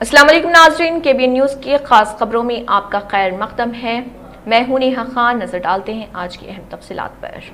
السلام علیکم ناظرین، KBN نیوز کی خاص خبروں میں آپ کا خیر مقدم ہے۔ میں ہوں نیہا خان۔ نظر ڈالتے ہیں آج کی اہم تفصیلات پر۔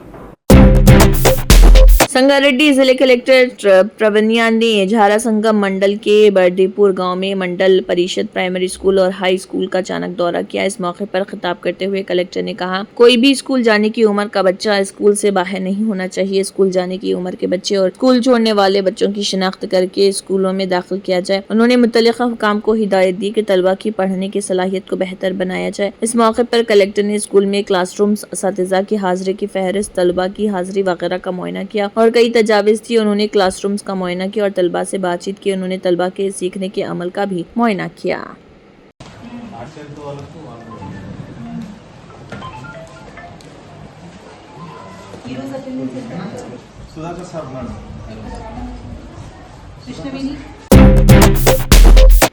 سنگاریڈی ضلع کلکٹر پرونیا نے جھارا سنگم منڈل کے بردی پور گاؤں میں منڈل پریشد پرائمری اسکول اور ہائی اسکول کا اچانک دورہ کیا۔ اس موقع پر خطاب کرتے ہوئے کلکٹر نے کہا، کوئی بھی اسکول جانے کی عمر کا بچہ اسکول سے باہر نہیں ہونا چاہیے۔ اسکول جانے کی عمر کے بچے اور اسکول چھوڑنے والے بچوں کی شناخت کر کے اسکولوں میں داخل کیا جائے۔ انہوں نے متعلقہ حکام کو ہدایت دی کہ طلبہ کی پڑھنے کی صلاحیت کو بہتر بنایا جائے۔ اس موقع پر کلکٹر نے اسکول میں کلاس رومز، اساتذہ کی حاضری کی فہرست، طلبہ کی حاضری وغیرہ کا معائنہ کیا اور کئی تجاویز تھی۔ انہوں نے کلاس رومز کا معائنہ کیا اور طلبہ سے بات چیت کی۔ انہوں نے طلبہ کے سیکھنے کے عمل کا بھی معائنہ کیا۔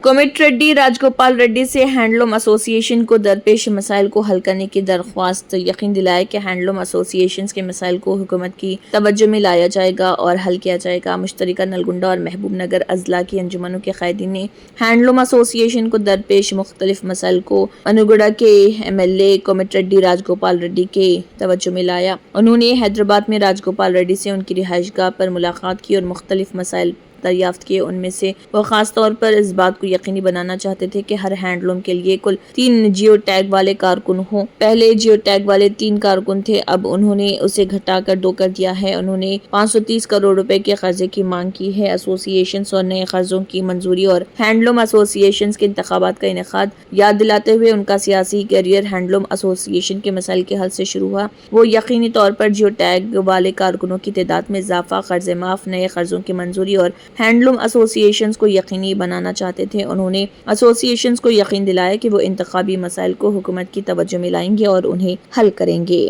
کومٹ ریڈی راجگوپال ریڈی سے ہینڈلوم ایسوسی ایشن کو درپیش مسائل کو حل کرنے کی درخواست۔ یقین دلایا کہ ہینڈلوم ایسوسی ایشنز کے مسائل کو حکومت کی توجہ میں لایا جائے گا اور حل کیا جائے گا۔ مشترکہ نلگنڈا اور محبوب نگر اضلاع کی انجمنوں کے قائدین نے ہینڈلوم ایسوسی ایشن کو درپیش مختلف مسائل کو انوگوڑا کے MLA Komati ready Rajagopal ready کے توجہ میں لایا۔ انہوں نے حیدرآباد میں راجگوپال ریڈی سے ان کی رہائش گاہ پر ملاقات کی اور مختلف مسائل دریافت کیے۔ ان میں سے وہ خاص طور پر اس بات کو یقینی بنانا چاہتے تھے کہ ہر ہینڈلوم کے لیے کل 3 جیو ٹیگ والے کارکن ہوں۔ پہلے جیو ٹیگ والے 3 کارکن تھے، اب انہوں نے اسے گھٹا کر 2 کر دیا ہے۔ انہوں نے 530 کروڑ روپے کے قرضے کی مانگ کی ہے۔ ایسوسی ایشنز اور نئے قرضوں کی منظوری اور ہینڈلوم ایسوسی ایشنز کے انتخابات کا انعقاد یاد دلاتے ہوئے ان کا سیاسی کیریئر ہینڈلوم ایسوسی ایشن کے مسائل کے حل سے شروع ہوا۔ وہ یقینی طور پر جیو ٹیگ والے کارکنوں کی تعداد میں اضافہ، قرض معاف، نئے قرضوں کی منظوری اور ہینڈلوم ایسوسی ایشنز کو یقینی بنانا چاہتے تھے۔ انہوں نے ایسوسی ایشنز کو یقین دلایا کہ وہ انتخابی مسائل کو حکومت کی توجہ میں لائیں گے اور انہیں حل کریں گے۔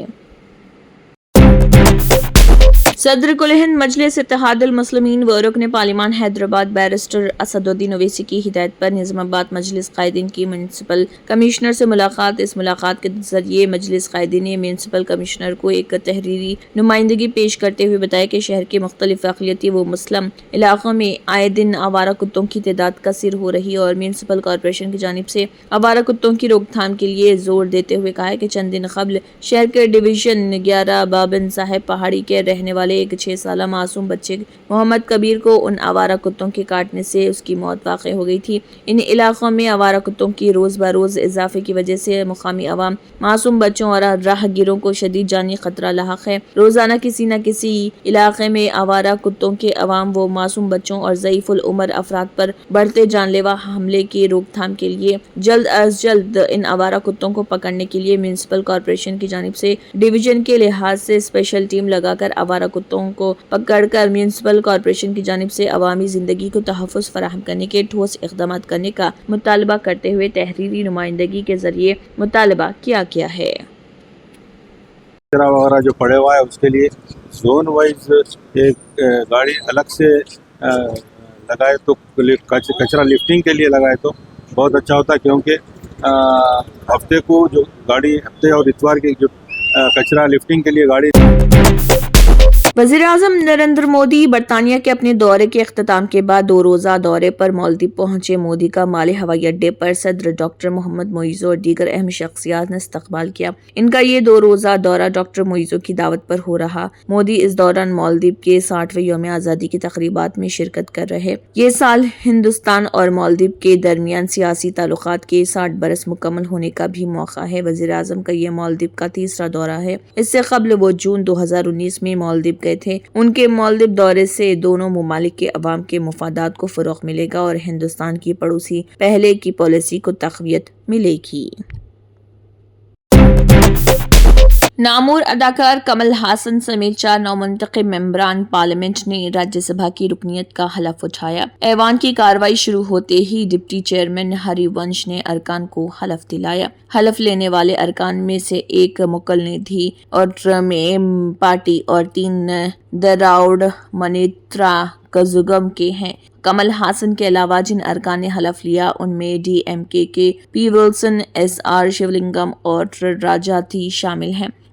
صدر کل ہند مجلس اتحاد المسلمین و رکن پارلیمان حیدرآباد بیرسٹر اسد الدین اویسی کی ہدایت پر نظام آباد مجلس قائدین کی میونسپل کمشنر سے ملاقات۔ اس ملاقات کے ذریعے مجلس قائدین نے میونسپل کمشنر کو ایک تحریری نمائندگی پیش کرتے ہوئے بتایا کہ شہر کے مختلف اقلیتی و مسلم علاقوں میں آئے دن آوارہ کتوں کی تعداد کثیر ہو رہی ہے اور میونسپل کارپوریشن کی جانب سے آوارہ کتوں کی روک تھام کے لیے زور دیتے ہوئے کہا کہ چند دن قبل شہر کے ڈویژن 11 بابن صاحب پہاڑی کے رہنے والے ایک 6 سالہ معصوم بچے محمد کبیر کو ان آوارہ کتوں کے کاٹنے سے اس کی موت واقع ہو گئی تھی۔ ان علاقوں میں آوارہ کتوں کی روز بروز اضافے کی وجہ سے مقامی عوام، معصوم بچوں اور راہ گیروں کو شدید جانی خطرہ لاحق ہے۔ روزانہ کسی نہ کسی علاقے میں آوارہ کتوں کے عوام و معصوم بچوں اور ضعیف العمر افراد پر بڑھتے جان لیوا حملے کی روک تھام کے لیے جلد از جلد ان آوارہ کتوں کو پکڑنے کے لیے میونسپل کارپوریشن کی جانب سے ڈویژن کے لحاظ سے اسپیشل ٹیم لگا کر آوارہ کتوں کو پکڑ کر میونسپل کارپوریشن کی جانب سے عوامی زندگی کو تحفظ فراہم کرنے کے ٹھوس اقدامات کرنے کا مطالبہ کرتے ہوئے تحریری نمائندگی کے ذریعے مطالبہ کیا گیا ہے۔ کچرا وغیرہ جو پڑے ہوا ہے اس کے لیے زون وائز ایک گاڑی الگ سے لگائے تو کچرا لفٹنگ کے لیے لگائے تو بہت اچھا ہوتا، کیونکہ ہفتے کو جو گاڑی ہفتے اور اتوار کی جو کچرا لفٹنگ کے لیے گاڑی۔ وزیر اعظم نریندر مودی برطانیہ کے اپنے دورے کے اختتام کے بعد 2 روزہ دورے پر مالدیپ پہنچے۔ مودی کا مالے ہوائی اڈے پر صدر ڈاکٹر محمد معیزو اور دیگر اہم شخصیات نے استقبال کیا۔ ان کا یہ 2 روزہ دورہ ڈاکٹر معیزو کی دعوت پر ہو رہا۔ مودی اس دوران مالدیپ کے 60ویں یوم آزادی کی تقریبات میں شرکت کر رہے۔ یہ سال ہندوستان اور مالدیپ کے درمیان سیاسی تعلقات کے 60 برس مکمل ہونے کا بھی موقع ہے۔ وزیر اعظم کا یہ مالدیپ کا 3را دورہ ہے۔ اس سے قبل وہ جون 2019 میں مالدیپ گئے تھے۔ ان کے مالدیپ دورے سے دونوں ممالک کے عوام کے مفادات کو فروغ ملے گا اور ہندوستان کی پڑوسی پہلے کی پالیسی کو تقویت ملے گی۔ نامور اداکار کمل ہاسن سمیت 4 نومنتخب ممبران پارلیمنٹ نے راجیہ سبھا کی رکنیت کا حلف اٹھایا۔ ایوان کی کارروائی شروع ہوتے ہی ڈپٹی چیئرمین ہری ونش نے ارکان کو حلف دلایا۔ حلف لینے والے ارکان میں سے ایک مکل ندھی اور میں پارٹی اور 3 دراوڑ منیترا کزگم کے ہیں۔ کمل ہاسن کے علاوہ جن ارکان نے حلف لیا ان میں DMK کے پی ولسن، SR شیولنگم اور راجاتھی شامل ہیں۔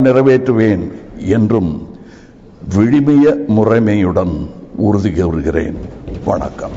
நிறைவேற்றுவேன் என்றும் விழுமிய முறைமையுடன் உறுதி கூறுகிறேன். வணக்கம்.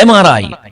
MRI,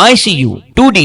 ICU, 2D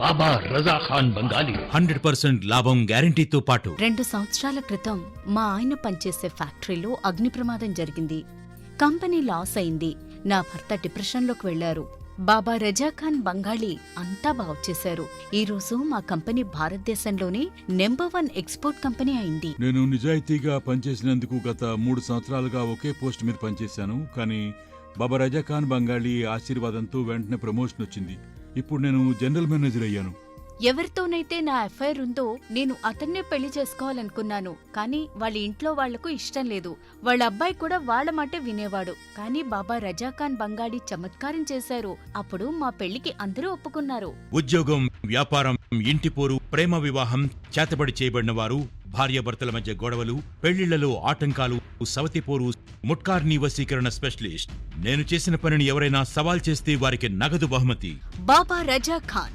బాబా రజా ఖాన్ బంగాలి 100% లాభం గ్యారంటీతో పాటు 2 సంవత్సరాల క్రితం మా ఆయన పనిచేసే ఫ్యాక్టరీలో అగ్ని ప్రమాదం జరిగింది. కంపెనీ లాస్ అయింది. నా భర్త డిప్రెషన్లోకి వెళ్లారు. బాబా రజా ఖాన్ బంగాళీ అంతా బాగు చేశారు. ఈ రోజు మా కంపెనీ భారతదేశంలోనే #1 ఎక్స్పోర్ట్ కంపెనీ అయింది. నేను నిజాయితీగా పనిచేసినందుకు గత 3 సంవత్సరాలుగా ఒకే పోస్ట్ మీద పనిచేశాను. కానీ బాబా రజా ఖాన్ బంగాళీ ఆశీర్వాదంతో వెంటనే ప్రమోషన్ వచ్చింది. ఇప్పుడు నేను జనరల్ మేనేజర్ అయ్యాను. ఎవరితోనైతే నా ఎఫ్ఐఆర్ ఉందో నేను అతన్నే పెళ్లి చేసుకోవాలనుకున్నాను. కానీ వాళ్ళ ఇంట్లో వాళ్లకు ఇష్టం లేదు. వాళ్ళ అబ్బాయి కూడా వాళ్ళ మాట వినేవాడు. కానీ బాబా రజా ఖాన్ బంగాళీ చమత్కారం చేశారు. అప్పుడు మా పెళ్లికి అందరూ ఒప్పుకున్నారు. ఉద్యోగం, వ్యాపారం, ఇంటి పోరు, ప్రేమ వివాహం, చేతబడి చేయబడిన వారు, భార్యాభర్తల మధ్య గొడవలు, పెళ్లిళ్లలో ఆటంకాలు, సవతిపోరు, ముట్కార్నీ వశీకరణ స్పెషలిస్ట్. నేను చేసిన పనిని ఎవరైనా సవాల్ చేస్తే వారికి నగదు బహుమతి. బాబా రజా ఖాన్,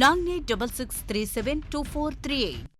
9866372438।